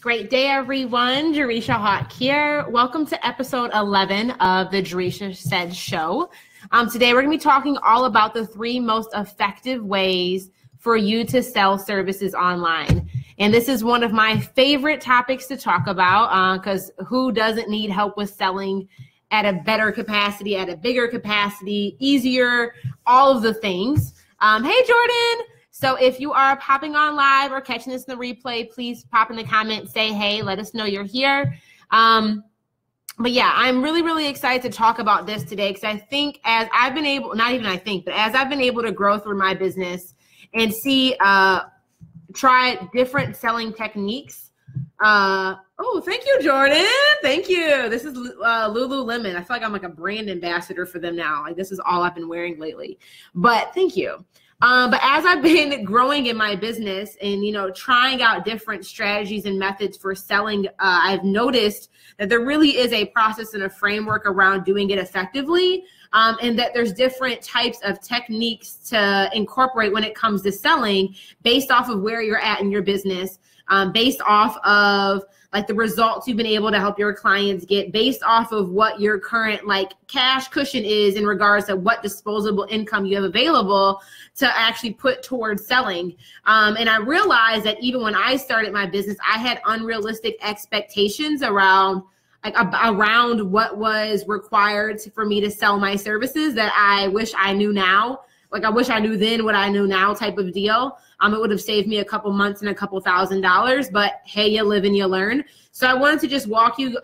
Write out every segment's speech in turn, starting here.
Great day, everyone. Jerisha Hawk here. Welcome to episode 11 of the Jerisha Said Show. Today, we're going to be talking all about the 3 most effective ways for you to sell services online. And this is one of my favorite topics to talk about because who doesn't need help with selling at a better capacity, at a bigger capacity, easier, all of the things. Hey, Jordan. So if you are popping on live or catching this in the replay, please pop in the comments, say hey, let us know you're here. But yeah, I'm really excited to talk about this today because I think as I've been able, not even I think, but as I've been able to grow through my business and see, try different selling techniques. Oh, thank you, Jordan. Thank you. This is Lululemon. I feel like I'm like a brand ambassador for them now. Like this is all I've been wearing lately, but thank you. But as I've been growing in my business and, trying out different strategies and methods for selling, I've noticed that there really is a process and a framework around doing it effectively, and that there's different types of techniques to incorporate when it comes to selling based off of where you're at in your business, based off of like the results you've been able to help your clients get, based off of what your current like cash cushion is in regards to what disposable income you have available to actually put towards selling. And I realized that even when I started my business, I had unrealistic expectations around what was required for me to sell my services that I wish I knew now. Like I wish I knew then what I know now type of deal. It would have saved me a couple months and a couple $1,000s, but hey, you live and you learn. So I wanted to just walk you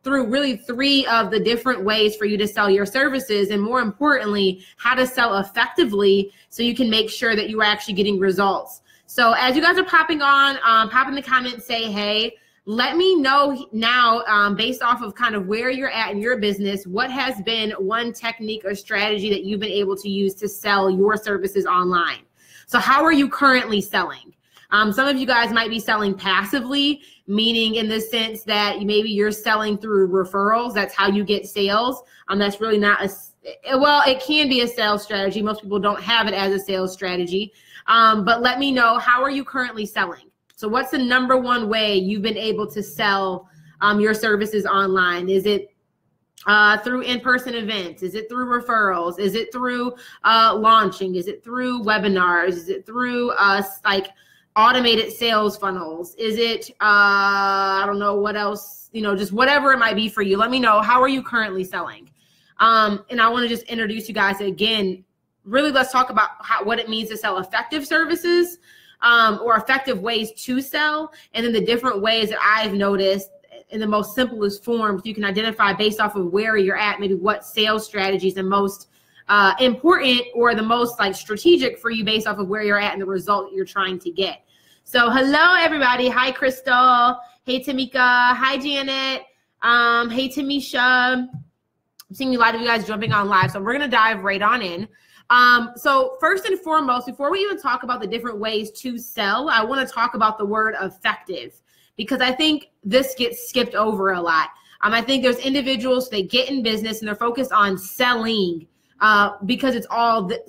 through really 3 of the different ways for you to sell your services, and more importantly, how to sell effectively so you can make sure that you are actually getting results. So as you guys are popping on, pop in the comments, say hey. Let me know now, based off of kind of where you're at in your business, what has been one technique or strategy that you've been able to use to sell your services online. So how are you currently selling? Some of you guys might be selling passively, meaning in the sense that maybe you're selling through referrals. That's how you get sales. That's really not it can be a sales strategy. Most people don't have it as a sales strategy. But let me know, how are you currently selling? So what's the number 1 way you've been able to sell your services online? Is it through in-person events? Is it through referrals? Is it through launching? Is it through webinars? Is it through automated sales funnels? Is it, I don't know what else, just whatever it might be for you. Let me know, how are you currently selling? And I want to just introduce you guys again, really let's talk about what it means to sell effective services. Or effective ways to sell, and then the different ways that I've noticed in the most simplest forms you can identify based off of where you're at, maybe what sales strategies are most important or the most strategic for you based off of where you're at and the result you're trying to get. So hello, everybody. Hi, Crystal. Hey, Tamika. Hi, Janet. Hey, Tamisha. I'm seeing a lot of you guys jumping on live, so we're going to dive right on in. So first and foremost, before we even talk about the different ways to sell, I want to talk about the word effective, because I think this gets skipped over a lot. I think there's individuals, they get in business and they're focused on selling because it's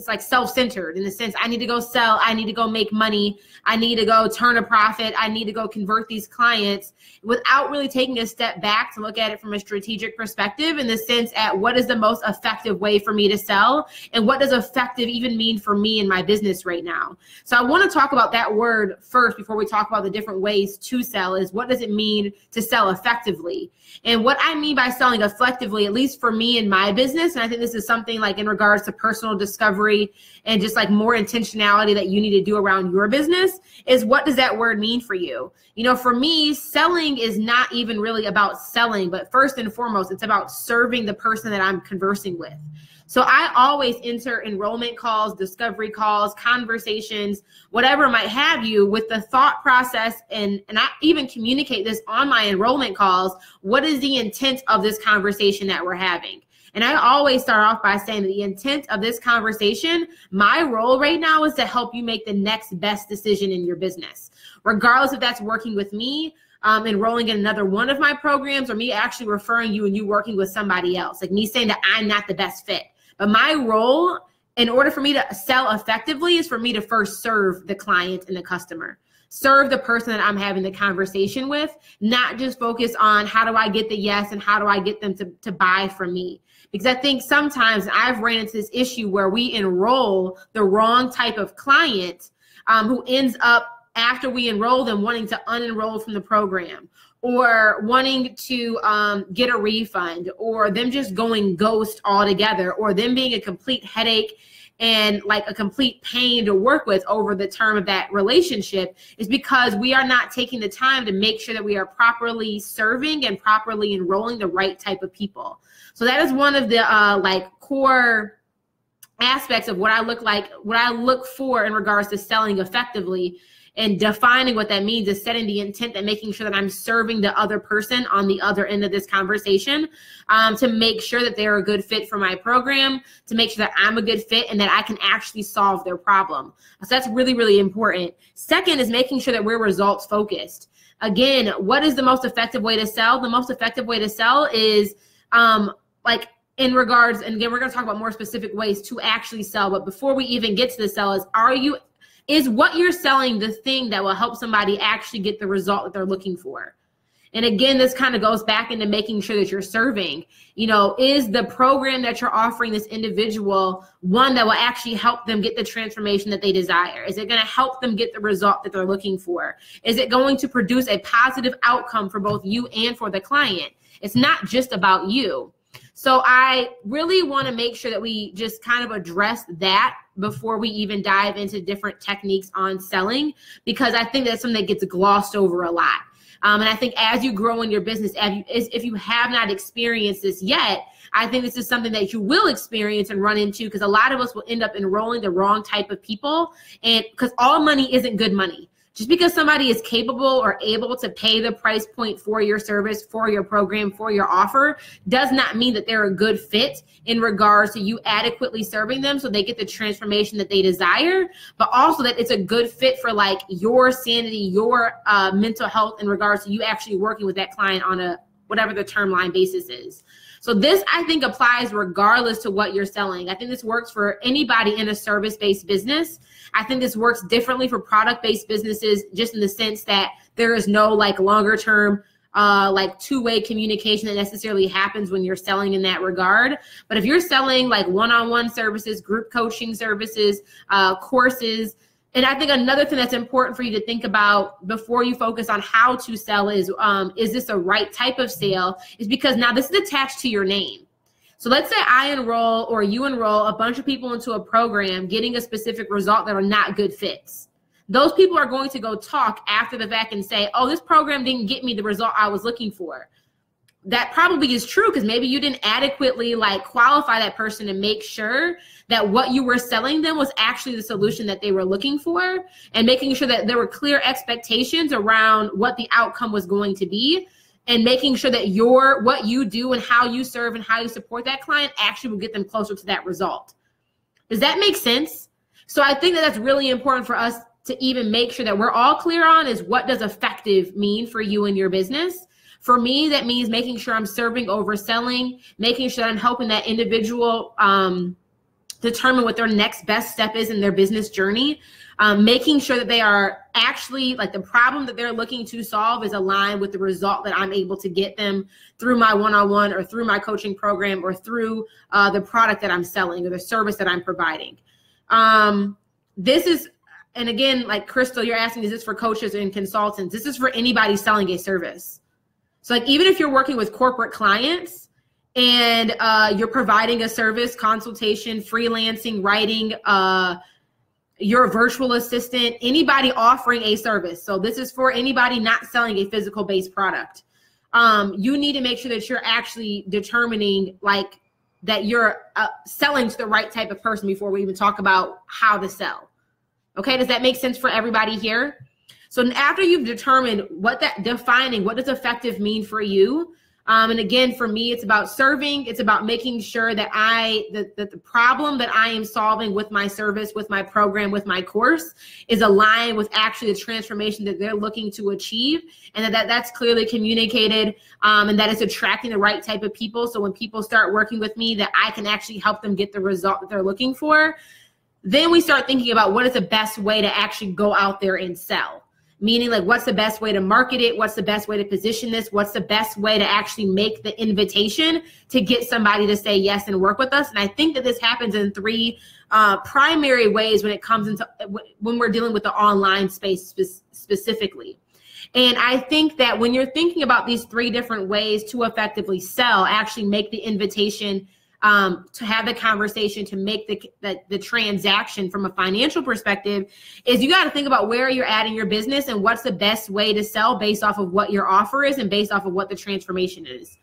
like self-centered in the sense, I need to go sell, I need to go make money, I need to go turn a profit, I need to go convert these clients, without really taking a step back to look at it from a strategic perspective in the sense at what is the most effective way for me to sell, and what does effective even mean for me in my business right now. So I want to talk about that word first before we talk about the different ways to sell, is what does it mean to sell effectively? And what I mean by selling effectively, at least for me in my business, and I think this is something like in regards to personal discovery and just like more intentionality that you need to do around your business, is what does that word mean for you? For me, selling is not even really about selling, but first and foremost, it's about serving the person that I'm conversing with. So I always enter enrollment calls, discovery calls, conversations, whatever might have you, with the thought process, and I even communicate this on my enrollment calls. What is the intent of this conversation that we're having? And I always start off by saying that the intent of this conversation, my role right now, is to help you make the next best decision in your business, regardless if that's working with me, enrolling in another one of my programs, or me actually referring you and you working with somebody else, like me saying that I'm not the best fit. But my role, in order for me to sell effectively, is for me to first serve the client and the customer. serve the person that I'm having the conversation with, not just focus on how do I get the yes and how do I get them to buy from me. Because I think sometimes I've ran into this issue where we enroll the wrong type of client who ends up, after we enroll them, wanting to unenroll from the program, or wanting to get a refund, or them just going ghost altogether, or them being a complete headache and like a complete pain to work with over the term of that relationship, is because we are not taking the time to make sure that we are properly serving and properly enrolling the right type of people. So that is one of the like core aspects of what I look for in regards to selling effectively. And defining what that means is setting the intent and making sure that I'm serving the other person on the other end of this conversation, to make sure that they're a good fit for my program, to make sure that I'm a good fit and that I can actually solve their problem. So that's really, really important. Second is making sure that we're results focused. Again, what is the most effective way to sell? The most effective way to sell is like in regards, and again, we're going to talk about more specific ways to actually sell. But before we even get to the sell, is what you're selling the thing that will help somebody actually get the result that they're looking for? And again, this kind of goes back into making sure that you're serving. You know, is the program that you're offering this individual one that will actually help them get the transformation that they desire? Is it going to help them get the result that they're looking for? Is it going to produce a positive outcome for both you and for the client? It's not just about you. So I really want to make sure that we just kind of address that before we even dive into different techniques on selling, because I think that's something that gets glossed over a lot. And I think as you grow in your business, if you have not experienced this yet, I think this is something that you will experience and run into, because a lot of us will end up enrolling the wrong type of people. And because all money isn't good money. Just because somebody is capable or able to pay the price point for your service, for your program, for your offer, does not mean that they're a good fit in regards to you adequately serving them so they get the transformation that they desire, but also that it's a good fit for like your sanity, your mental health in regards to you actually working with that client on a whatever the term line basis is. So this, I think, applies regardless to what you're selling. I think this works for anybody in a service-based business. I think this works differently for product-based businesses, just in the sense that there is no like longer term like two-way communication that necessarily happens when you're selling in that regard. But if you're selling like one-on-one services, group coaching services, courses, and I think another thing that's important for you to think about before you focus on how to sell is this a right type of sale? Is because now this is attached to your name. So let's say I enroll or you enroll a bunch of people into a program getting a specific result that are not good fits. Those people are going to go talk after the fact and say, oh, this program didn't get me the result I was looking for. That probably is true, because maybe you didn't adequately like qualify that person to make sure that what you were selling them was actually the solution that they were looking for, and making sure that there were clear expectations around what the outcome was going to be, and making sure that what you do and how you serve and how you support that client actually will get them closer to that result. Does that make sense? So I think that that's really important for us to even make sure that we're all clear on is what does effective mean for you and your business. For me, that means making sure I'm serving over selling, making sure that I'm helping that individual determine what their next best step is in their business journey, making sure that they are actually like the problem that they're looking to solve is aligned with the result that I'm able to get them through my one-on-one or through my coaching program or through the product that I'm selling or the service that I'm providing. This is, and again, like Crystal, you're asking, is this for coaches and consultants? This is for anybody selling a service. So like even if you're working with corporate clients and you're providing a service, consultation, freelancing, writing, you're a virtual assistant, anybody offering a service. So this is for anybody not selling a physical based product. You need to make sure that you're actually determining like that you're selling to the right type of person before we even talk about how to sell. Okay, does that make sense for everybody here? So after you've determined defining what does effective mean for you, and again, for me, it's about serving. It's about making sure that the problem that I am solving with my service, with my program, with my course is aligned with actually the transformation that they're looking to achieve, and that's clearly communicated, and that it's attracting the right type of people. So when people start working with me, that I can actually help them get the result that they're looking for. Then we start thinking about what is the best way to actually go out there and sell. meaning like what's the best way to market it? What's the best way to position this? What's the best way to actually make the invitation to get somebody to say yes and work with us? And I think that this happens in three primary ways when it comes into when we're dealing with the online space specifically. And I think that when you're thinking about these three different ways to effectively sell, actually make the invitation, to have the conversation, to make the transaction from a financial perspective, is you got to think about where you're at in your business and what's the best way to sell based off of what your offer is and based off of what the transformation is.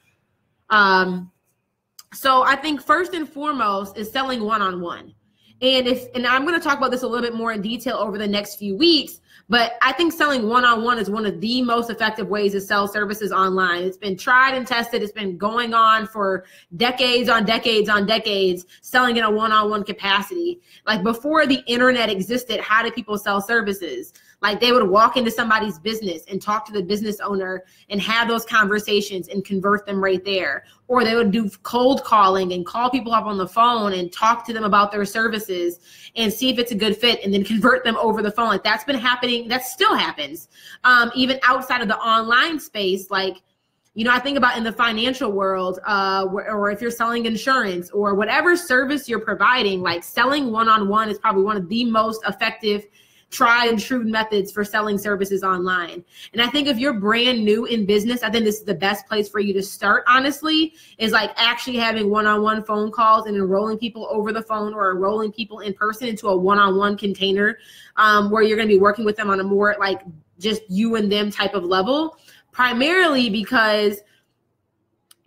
So I think first and foremost is selling one-on-one. And I'm going to talk about this a little bit more in detail over the next few weeks, but I think selling one-on-one is one of the most effective ways to sell services online. It's been tried and tested. It's been going on for decades on decades on decades, selling in a one-on-one capacity. Like before the internet existed, how did people sell services? Like they would walk into somebody's business and talk to the business owner and have those conversations and convert them right there. Or they would do cold calling and call people up on the phone and talk to them about their services and see if it's a good fit and then convert them over the phone. Like that's been happening. That still happens. Even outside of the online space, like, you know, I think about in the financial world, or if you're selling insurance or whatever service you're providing, like selling one-on-one is probably one of the most effective tried and true methods for selling services online. And I think if you're brand new in business, I think this is the best place for you to start, honestly, is like actually having one-on-one phone calls and enrolling people over the phone or enrolling people in person into a one-on-one container, where you're going to be working with them on a more like just you and them type of level, primarily because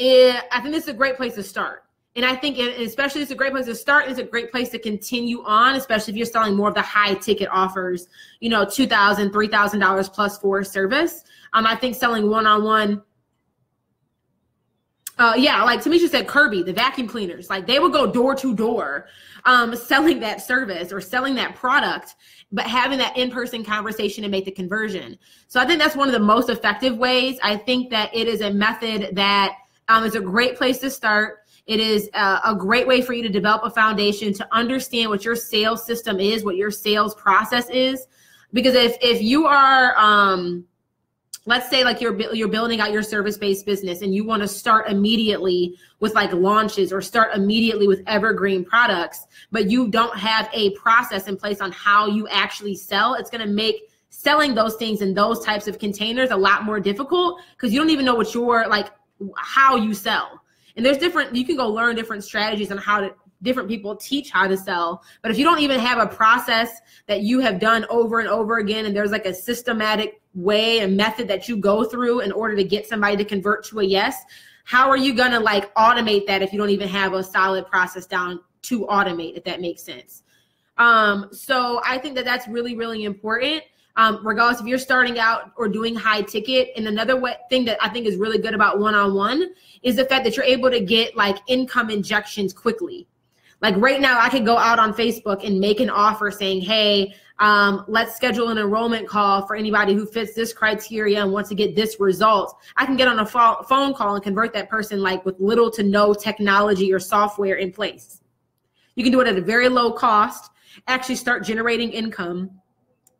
I think this is a great place to start. And I think especially it's a great place to start. It's a great place to continue on, especially if you're selling more of the high ticket offers, you know, $2,000, $3,000 plus for a service. I think selling one-on-one, like Tamisha said, Kirby, the vacuum cleaners, like they would go door to door, selling that service or selling that product, but having that in-person conversation and make the conversion. So I think that's one of the most effective ways. I think that it is a method that is a great place to start. It is a great way for you to develop a foundation to understand what your sales system is, what your sales process is. Because if you are, let's say like you're building out your service-based business and you want to start immediately with like launches or start immediately with evergreen products, but you don't have a process in place on how you actually sell, it's going to make selling those things in those types of containers a lot more difficult because you don't even know what your how you sell. And there's you can go learn different strategies on how to, different people teach how to sell. But if you don't even have a process that you have done over and over again, and there's like a systematic way and method that you go through in order to get somebody to convert to a yes, how are you going to like automate that if you don't even have a solid process down to automate, if that makes sense? So I think that that's really, really important. Regardless if you're starting out or doing high ticket. And another thing that I think is really good about one-on-one is the fact that you're able to get like income injections quickly. Like right now I could go out on Facebook and make an offer saying, hey, let's schedule an enrollment call for anybody who fits this criteria and wants to get this result. I can get on a phone call and convert that person like with little to no technology or software in place. You can do it at a very low cost, actually start generating income.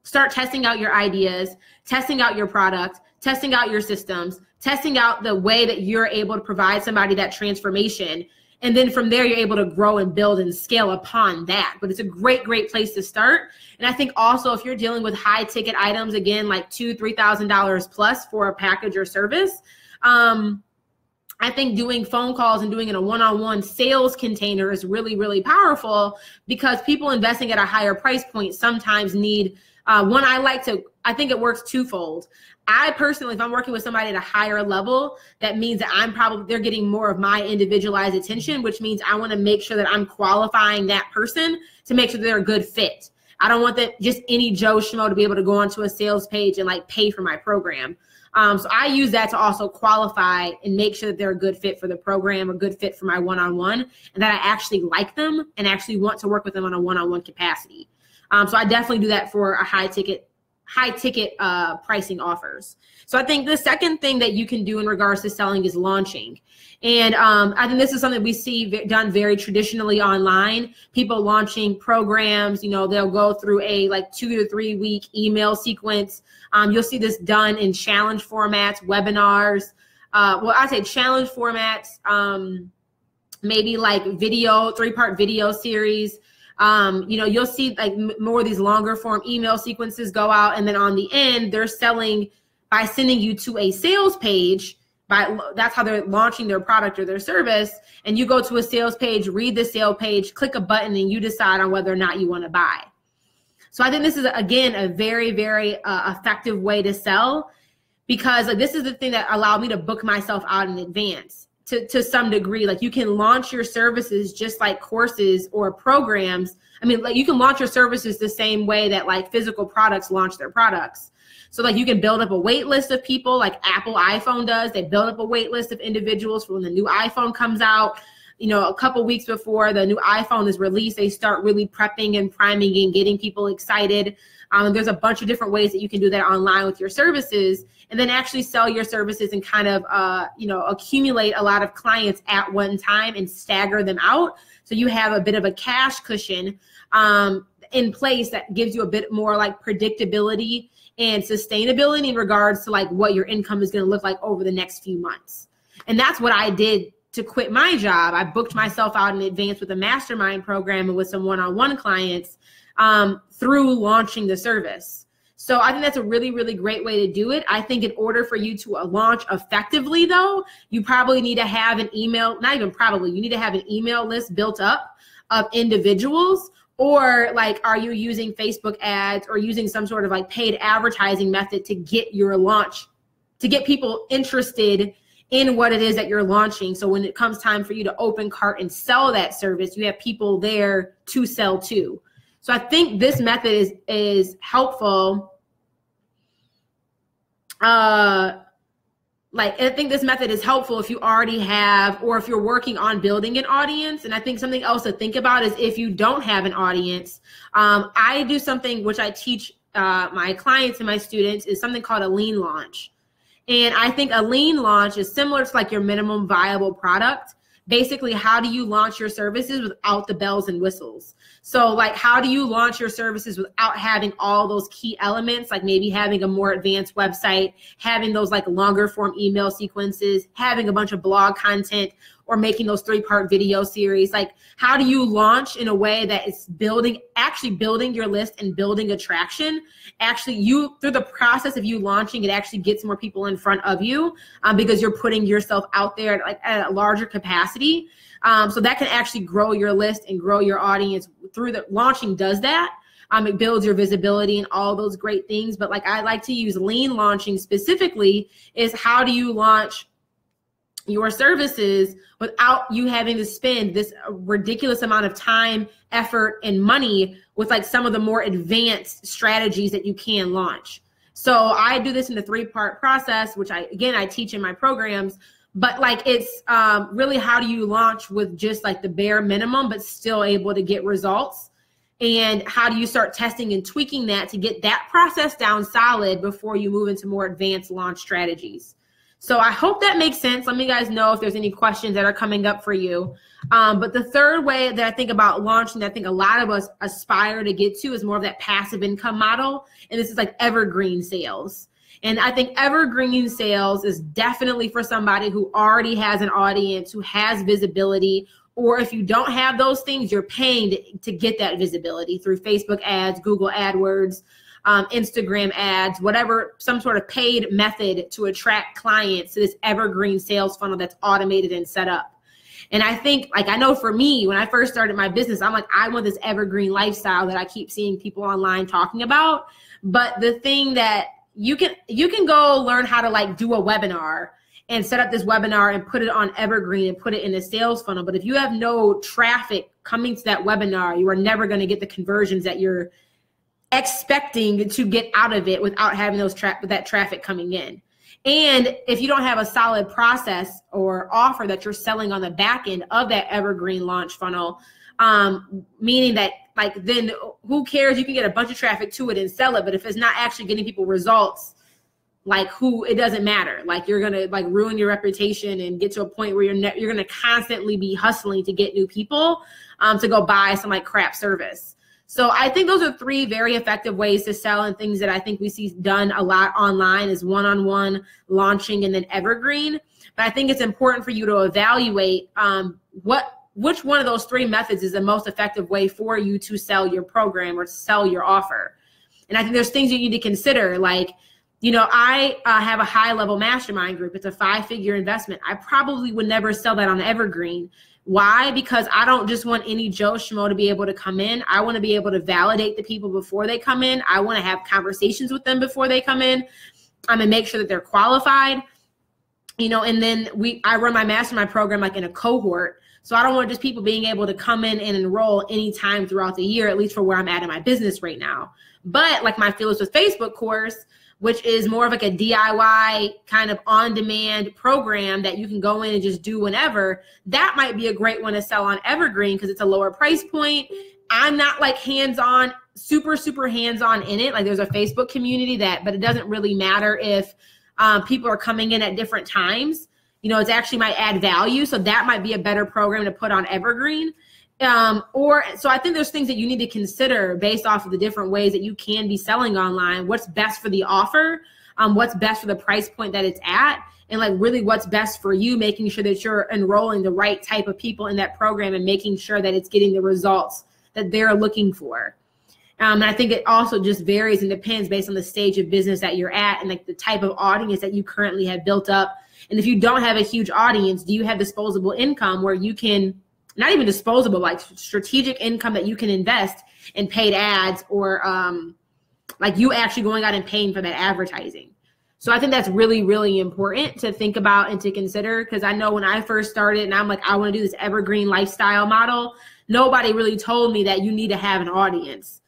Start testing out your ideas, testing out your product, testing out your systems, testing out the way that you're able to provide somebody that transformation. And then from there, you're able to grow and build and scale upon that. But it's a great, great place to start. And I think also if you're dealing with high ticket items, again, like $2,000, $3,000 plus for a package or service, I think doing phone calls and doing it in a one-on-one sales container is really, really powerful because people investing at a higher price point sometimes need I think it works twofold. I personally, if I'm working with somebody at a higher level, that means that they're getting more of my individualized attention, which means I want to make sure that I'm qualifying that person to make sure they're a good fit. I don't want that just any Joe Schmo to be able to go onto a sales page and like pay for my program. So I use that to also qualify and make sure that they're a good fit for the program, a good fit for my one-on-one, and that I actually like them and actually want to work with them on a one-on-one capacity. So I definitely do that for a high ticket high ticket pricing offers. So I think the second thing that you can do in regards to selling is launching. And I think this is something we see done very traditionally online. People launching programs, you know, they'll go through a like 2 to 3 week email sequence. You'll see this done in challenge formats, webinars. Well, I say challenge formats, maybe like video, 3-part video series. You know, you'll see like more of these longer form email sequences go out. And then on the end, they're selling by sending you to a sales page. That's how they're launching their product or their service. And you go to a sales page, read the sales page, click a button, and you decide on whether or not you want to buy. So I think this is, again, a very, very effective way to sell, because like, this is the thing that allowed me to book myself out in advance to some degree. Like, you can launch your services just like courses or programs. I mean, like, you can launch your services the same way that like physical products launch their products. So like, you can build up a wait list of people like Apple iPhone does. They build up a wait list of individuals for when the new iPhone comes out. You know, a couple weeks before the new iPhone is released, they start really prepping and priming and getting people excited. There's a bunch of different ways that you can do that online with your services, and then actually sell your services and kind of, you know, accumulate a lot of clients at one time and stagger them out. So you have a bit of a cash cushion in place that gives you a bit more like predictability and sustainability in regards to like what your income is going to look like over the next few months. And that's what I did to quit my job. I booked myself out in advance with a mastermind program and with some one-on-one clients through launching the service. So I think that's a really, really great way to do it. I think in order for you to launch effectively, though, you probably need to have an email, not even probably, you need to have an email list built up of individuals. Or like, are you using Facebook ads or using some sort of like paid advertising method to get your launch, to get people interested in what it is that you're launching? So when it comes time for you to open cart and sell that service, you have people there to sell to. So I think this method is helpful. Like, I think this method is helpful if you already have, or if you're working on building an audience. And I think something else to think about is if you don't have an audience, I do something which I teach my clients and my students, is something called a lean launch. And I think a lean launch is similar to like your minimum viable product. Basically, how do you launch your services without the bells and whistles? So like, how do you launch your services without having all those key elements, like maybe having a more advanced website, having those like longer form email sequences, having a bunch of blog content, or making those 3-part video series? Like, how do you launch in a way that is actually building your list and building attraction? Actually, through the process of you launching, it actually gets more people in front of you because you're putting yourself out there at a larger capacity. So that can actually grow your list and grow your audience. Through the launching does that. It builds your visibility and all those great things. But like, I like to use lean launching specifically, is how do you launch your services without you having to spend this ridiculous amount of time, effort, and money with like some of the more advanced strategies that you can launch. So I do this in the 3-part process, which I teach in my programs. But like, it's really, how do you launch with just like the bare minimum, but still able to get results? And how do you start testing and tweaking that to get that process down solid before you move into more advanced launch strategies? So I hope that makes sense. Let me guys know if there's any questions that are coming up for you. But the third way that I think about launching, that I think a lot of us aspire to get to, is more of that passive income model. And this is like evergreen sales. And I think evergreen sales is definitely for somebody who already has an audience, who has visibility, or if you don't have those things, you're paying to get that visibility through Facebook ads, Google AdWords, Instagram ads, whatever, some sort of paid method to attract clients to this evergreen sales funnel that's automated and set up. And I think, like, I know for me, when I first started my business, I'm like, I want this evergreen lifestyle that I keep seeing people online talking about. But the thing that you can go learn how to like do a webinar and set up this webinar and put it on evergreen and put it in a sales funnel. But if you have no traffic coming to that webinar, you are never going to get the conversions that you're expecting to get out of it without having that traffic coming in. And if you don't have a solid process or offer that you're selling on the back end of that evergreen launch funnel, Meaning that like, then who cares? You can get a bunch of traffic to it and sell it. But if it's not actually getting people results, like it doesn't matter. Like you're going to like ruin your reputation and get to a point where you're going to constantly be hustling to get new people to go buy some like crap service. So I think those are 3 very effective ways to sell, and things that I think we see done a lot online is one-on-one, launching, and then evergreen. But I think it's important for you to evaluate which one of those 3 methods is the most effective way for you to sell your program or to sell your offer. And I think there's things you need to consider, like, you know, I have a high-level mastermind group. It's a 5-figure investment. I probably would never sell that on evergreen. Why? Because I don't just want any Joe Schmo to be able to come in. I want to be able to validate the people before they come in. I want to have conversations with them before they come in. I'm going to make sure that they're qualified, you know, and then I run my mastermind program like in a cohort. So I don't want just people being able to come in and enroll anytime throughout the year, at least for where I'm at in my business right now. But like my Fearless with Facebook course, which is more of like a DIY kind of on-demand program that you can go in and just do whenever, that might be a great one to sell on evergreen because it's a lower price point. I'm not like hands-on, super hands-on in it. Like there's a Facebook community but it doesn't really matter if people are coming in at different times. You know, it's actually might add value. So that might be a better program to put on evergreen. So I think there's things that you need to consider based off of the different ways that you can be selling online. What's best for the offer, what's best for the price point that it's at, and like really what's best for you, making sure that you're enrolling the right type of people in that program and making sure that it's getting the results that they're looking for. And I think it also just varies and depends based on the stage of business that you're at and like the type of audience that you currently have built up. And if you don't have a huge audience, do you have disposable income where you can, not even disposable, like strategic income that you can invest in paid ads or like you actually going out and paying for that advertising. So I think that's really, really important to think about and to consider, because I know when I first started and I'm like, I want to do this evergreen lifestyle model, nobody really told me that you need to have an audience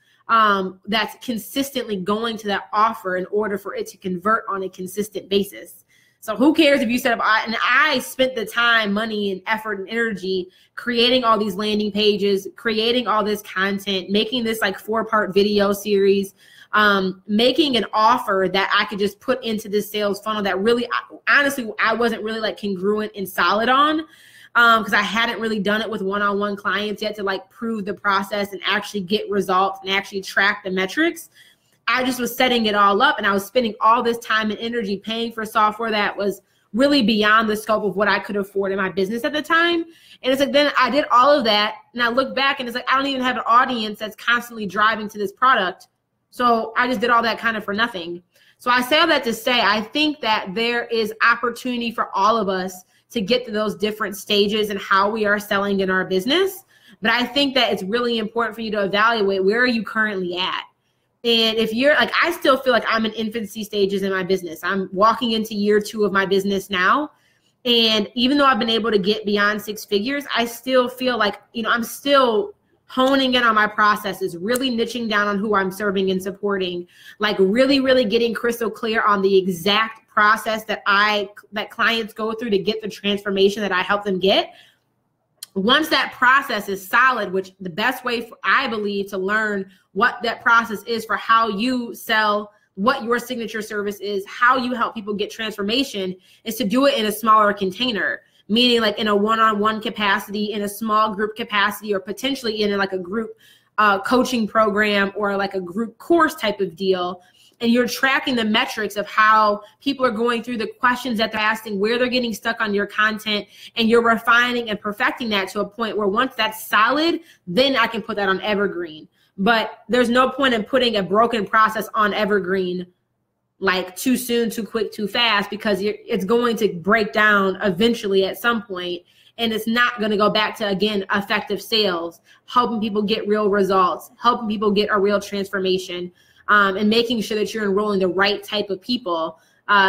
that's consistently going to that offer in order for it to convert on a consistent basis. So who cares if you set up, and I spent the time, money, and effort and energy creating all these landing pages, creating all this content, making this like 4-part video series, making an offer that I could just put into this sales funnel that really, honestly, I wasn't really like congruent and solid on because I hadn't really done it with one-on-one clients yet to like prove the process and actually get results and actually track the metrics. I just was setting it all up and I was spending all this time and energy paying for software that was really beyond the scope of what I could afford in my business at the time. And it's like, then I did all of that and I look back and it's like, I don't even have an audience that's constantly driving to this product. So I just did all that kind of for nothing. So I say all that to say, I think that there is opportunity for all of us to get to those different stages and how we are selling in our business. But I think that it's really important for you to evaluate, where are you currently at? And if you're like, I still feel like I'm in infancy stages in my business. I'm walking into year 2 of my business now. And even though I've been able to get beyond 6 figures, I still feel like, you know, I'm still honing in on my processes, really niching down on who I'm serving and supporting, like really, really getting crystal clear on the exact process that clients go through to get the transformation that I help them get. Once that process is solid, which the best way I believe to learn what that process is for how you sell, what your signature service is, how you help people get transformation, is to do it in a smaller container, meaning like in a one-on-one capacity, in a small group capacity, or potentially in like a group coaching program or like a group course type of deal. And you're tracking the metrics of how people are going through the questions that they're asking, where they're getting stuck on your content, and you're refining and perfecting that to a point where once that's solid, then I can put that on evergreen. But there's no point in putting a broken process on evergreen like too soon, too quick, too fast, because it's going to break down eventually at some point, and it's not going to go back to, again, effective sales, helping people get real results, helping people get a real transformation. And making sure that you're enrolling the right type of people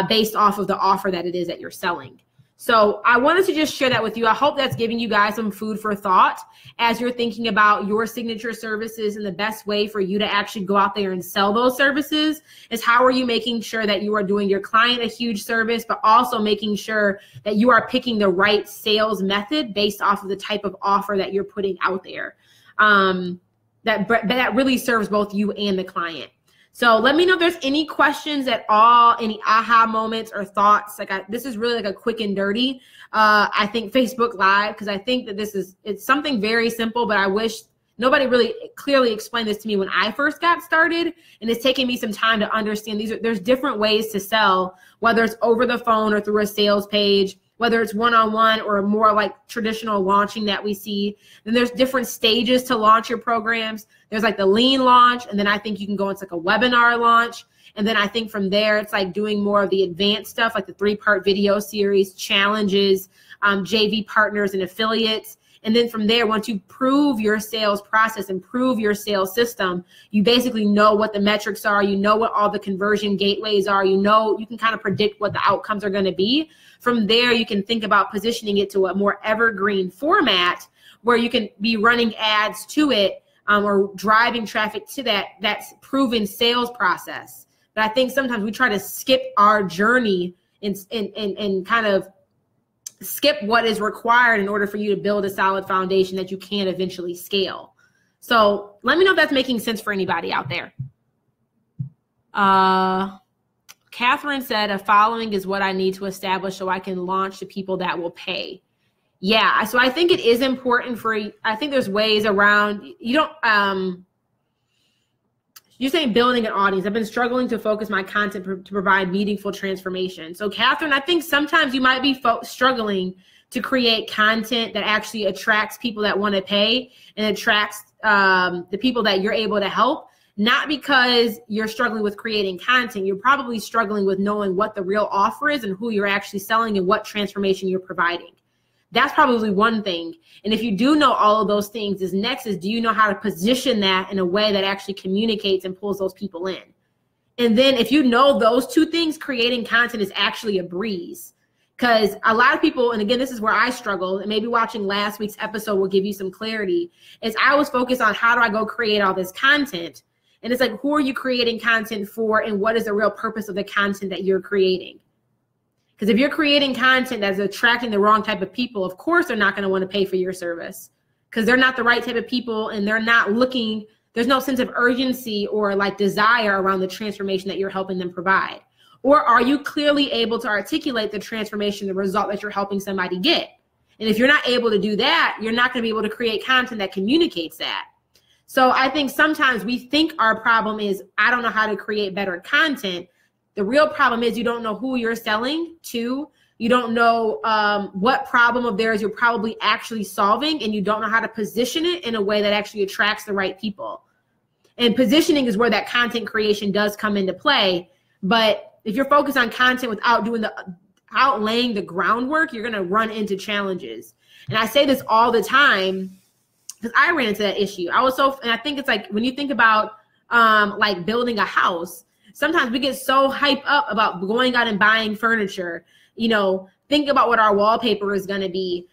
based off of the offer that it is that you're selling. So I wanted to just share that with you. I hope that's giving you guys some food for thought as you're thinking about your signature services, and the best way for you to actually go out there and sell those services is how are you making sure that you are doing your client a huge service, but also making sure that you are picking the right sales method based off of the type of offer that you're putting out there. That really serves both you and the client. So let me know if there's any questions at all, any aha moments or thoughts. This is really like a quick and dirty, I think, Facebook Live, because I think that it's something very simple, but I wish nobody really clearly explained this to me when I first got started. And it's taken me some time to understand there's different ways to sell, whether it's over the phone or through a sales page, whether it's one-on-one or more like traditional launching that we see. Then there's different stages to launch your programs. There's like the lean launch, and then I think you can go into like a webinar launch. And then I think from there, it's like doing more of the advanced stuff, like the 3-part video series, challenges, JV partners and affiliates. And then from there, once you prove your sales process and prove your sales system, you basically know what the metrics are. You know what all the conversion gateways are. You know, you can kind of predict what the outcomes are going to be. From there, you can think about positioning it to a more evergreen format where you can be running ads to it or driving traffic to that's proven sales process. But I think sometimes we try to skip our journey and kind of skip what is required in order for you to build a solid foundation that you can eventually scale. So let me know if that's making sense for anybody out there. Catherine said, a following is what I need to establish so I can launch to people that will pay. Yeah, so I think it is important I think there's ways around, you're saying building an audience. I've been struggling to focus my content to provide meaningful transformation. So Catherine, I think sometimes you might be struggling to create content that actually attracts people that want to pay and attracts the people that you're able to help. Not because you're struggling with creating content. You're probably struggling with knowing what the real offer is and who you're actually selling and what transformation you're providing. That's probably one thing. And if you do know all of those things, next is, do you know how to position that in a way that actually communicates and pulls those people in? And then if you know those two things, creating content is actually a breeze. Because a lot of people, and again, this is where I struggled, and maybe watching last week's episode will give you some clarity, is I was focused on how do I go create all this content? And it's like, who are you creating content for, and what is the real purpose of the content that you're creating? Because if you're creating content that's attracting the wrong type of people, of course they're not going to want to pay for your service because they're not the right type of people, and they're not looking, there's no sense of urgency or like desire around the transformation that you're helping them provide. Or are you clearly able to articulate the transformation, the result that you're helping somebody get? And if you're not able to do that, you're not going to be able to create content that communicates that. So I think sometimes we think our problem is, I don't know how to create better content. The real problem is you don't know who you're selling to. You don't know what problem of theirs you're probably actually solving, and you don't know how to position it in a way that actually attracts the right people. And positioning is where that content creation does come into play. But if you're focused on content without laying the groundwork, you're going to run into challenges. And I say this all the time because I ran into that issue. And I think it's like when you think about like building a house, sometimes we get so hyped up about going out and buying furniture, think about what our wallpaper is going to be,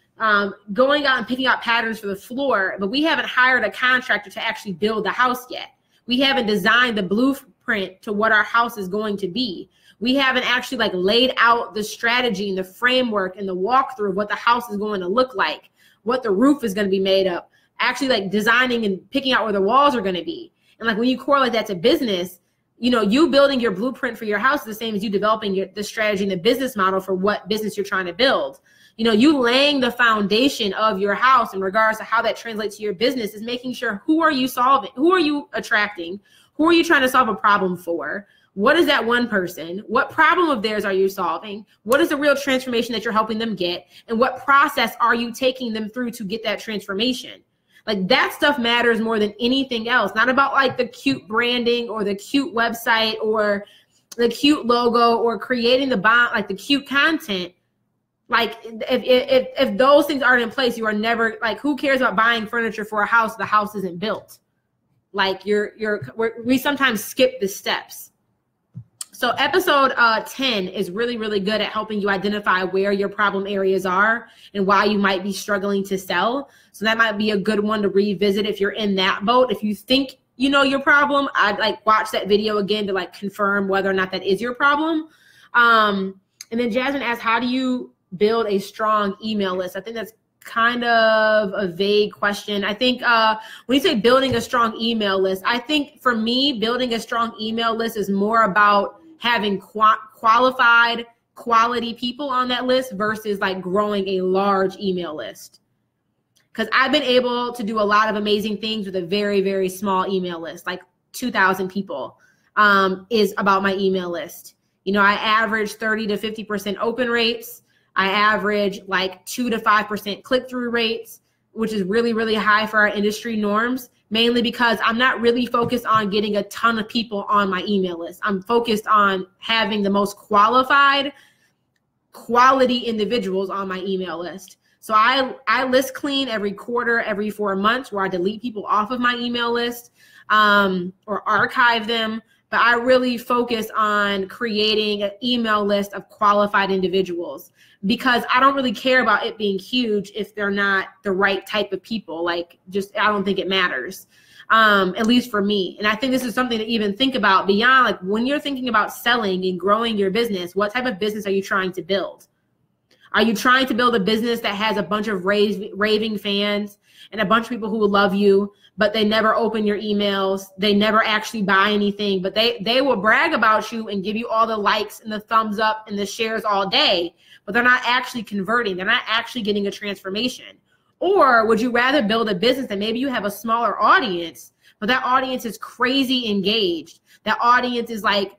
going out and picking out patterns for the floor, but we haven't hired a contractor to actually build the house yet. We haven't designed the blueprint to what our house is going to be. We haven't actually like laid out the strategy and the framework and the walkthrough of what the house is going to look like, what the roof is going to be made of, actually like designing and picking out where the walls are going to be. And like when you correlate that to business, you building your blueprint for your house is the same as you developing the strategy and the business model for what business you're trying to build. You laying the foundation of your house in regards to how that translates to your business is making sure, who are you solving? Who are you attracting? Who are you trying to solve a problem for? What is that one person? What problem of theirs are you solving? What is the real transformation that you're helping them get? And what process are you taking them through to get that transformation? Like that stuff matters more than anything else. Not about like the cute branding or the cute website or the cute logo or creating the cute content. Like if those things aren't in place, you are never, like, who cares about buying furniture for a house if the house isn't built? Like we sometimes skip the steps. So episode 10 is really, really good at helping you identify where your problem areas are and why you might be struggling to sell. So that might be a good one to revisit if you're in that boat. If you think you know your problem, I'd like watch that video again to like confirm whether or not that is your problem. And then Jasmine asked, how do you build a strong email list? I think that's kind of a vague question. I think when you say building a strong email list, I think for me, building a strong email list is more about having qualified, quality people on that list versus like growing a large email list. Because I've been able to do a lot of amazing things with a very, very small email list, like 2,000 people is about my email list. You know, I average 30 to 50% open rates. I average like 2 to 5% click-through rates, which is really, really high for our industry norms, mainly because I'm not really focused on getting a ton of people on my email list. I'm focused on having the most qualified, quality individuals on my email list. So I list clean every quarter, every 4 months, where I delete people off of my email list or archive them. But I really focus on creating an email list of qualified individuals, because I don't really care about it being huge if they're not the right type of people. Like, just, I don't think it matters, at least for me. And I think this is something to even think about beyond, like, when you're thinking about selling and growing your business, what type of business are you trying to build? Are you trying to build a business that has a bunch of raving fans and a bunch of people who will love you, but they never open your emails, they never actually buy anything, but they will brag about you and give you all the likes and the thumbs up and the shares all day, but they're not actually converting, they're not actually getting a transformation? Or would you rather build a business that maybe you have a smaller audience, but that audience is crazy engaged, that audience is like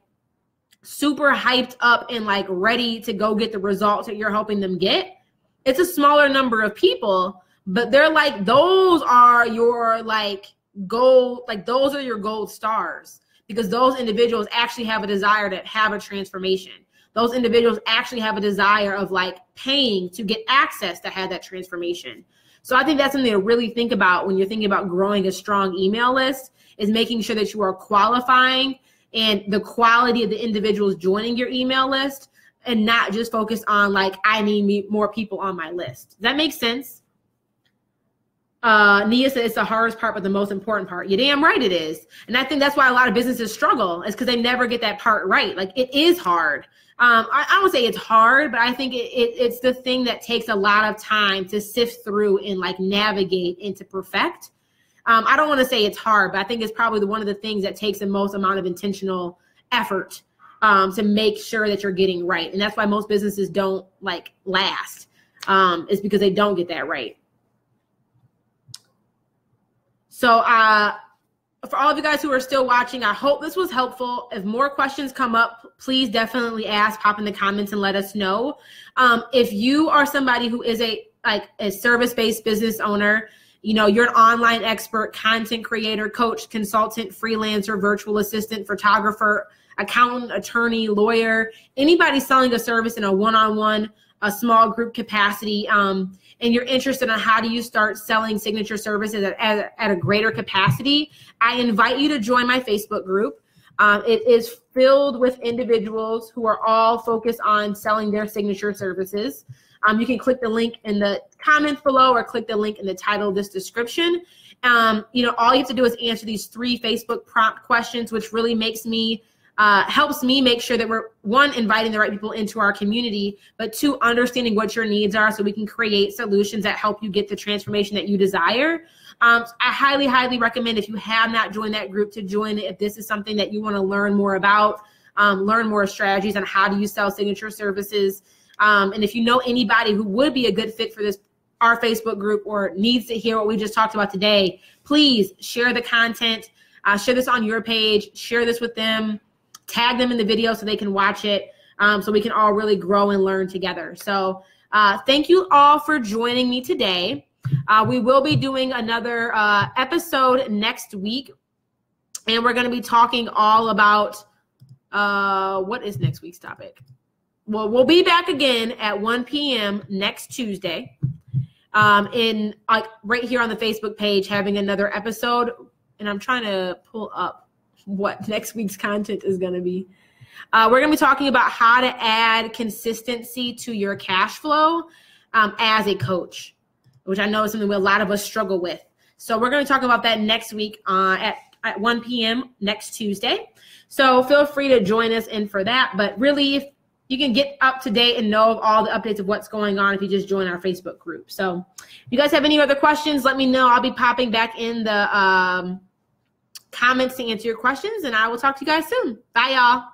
super hyped up and like ready to go get the results that you're helping them get? It's a smaller number of people, but they're like, those are your like gold, like those are your gold stars, because those individuals actually have a desire to have a transformation. Those individuals actually have a desire of like paying to get access to have that transformation. So I think that's something to really think about when you're thinking about growing a strong email list, is making sure that you are qualifying and the quality of the individuals joining your email list, and not just focus on like, I need more people on my list. Does that make sense? Nia said it's the hardest part, but the most important part. You're damn right it is. And I think that's why a lot of businesses struggle, is because they never get that part right. Like, it is hard. I would say it's hard, but I think it's the thing that takes a lot of time to sift through and like navigate and to perfect. I don't want to say it's hard, but I think it's probably one of the things that takes the most amount of intentional effort to make sure that you're getting right. And that's why most businesses don't like last, is because they don't get that right. So for all of you guys who are still watching, I hope this was helpful. If more questions come up, please definitely ask, pop in the comments and let us know. If you are somebody who is a service-based business owner, you know, you're an online expert, content creator, coach, consultant, freelancer, virtual assistant, photographer, accountant, attorney, lawyer, anybody selling a service in a one-on-one, a small group capacity, and you're interested in how do you start selling signature services at a greater capacity, I invite you to join my Facebook group. It is filled with individuals who are all focused on selling their signature services. You can click the link in the comments below or click the link in the title of this description. You know, all you have to do is answer these 3 Facebook prompt questions, which really makes me helps me make sure that we're, 1, inviting the right people into our community, but 2, understanding what your needs are so we can create solutions that help you get the transformation that you desire. I highly, highly recommend, if you have not joined that group, to join it if this is something that you want to learn more about, learn more strategies on how do you sell signature services. And if you know anybody who would be a good fit for our Facebook group, or needs to hear what we just talked about today, please share the content, share this on your page, share this with them, tag them in the video so they can watch it, so we can all really grow and learn together. So thank you all for joining me today. We will be doing another episode next week, and we're going to be talking all about what is next week's topic. Well, we'll be back again at 1 p.m. next Tuesday, in right here on the Facebook page, having another episode. And I'm trying to pull up what next week's content is going to be. We're going to be talking about how to add consistency to your cash flow as a coach, which I know is something a lot of us struggle with. So we're going to talk about that next week at 1 p.m. next Tuesday. So feel free to join us in for that. But really, if you can get up to date and know of all the updates of what's going on if you just join our Facebook group. So if you guys have any other questions, let me know. I'll be popping back in the comments to answer your questions, and I will talk to you guys soon. Bye, y'all.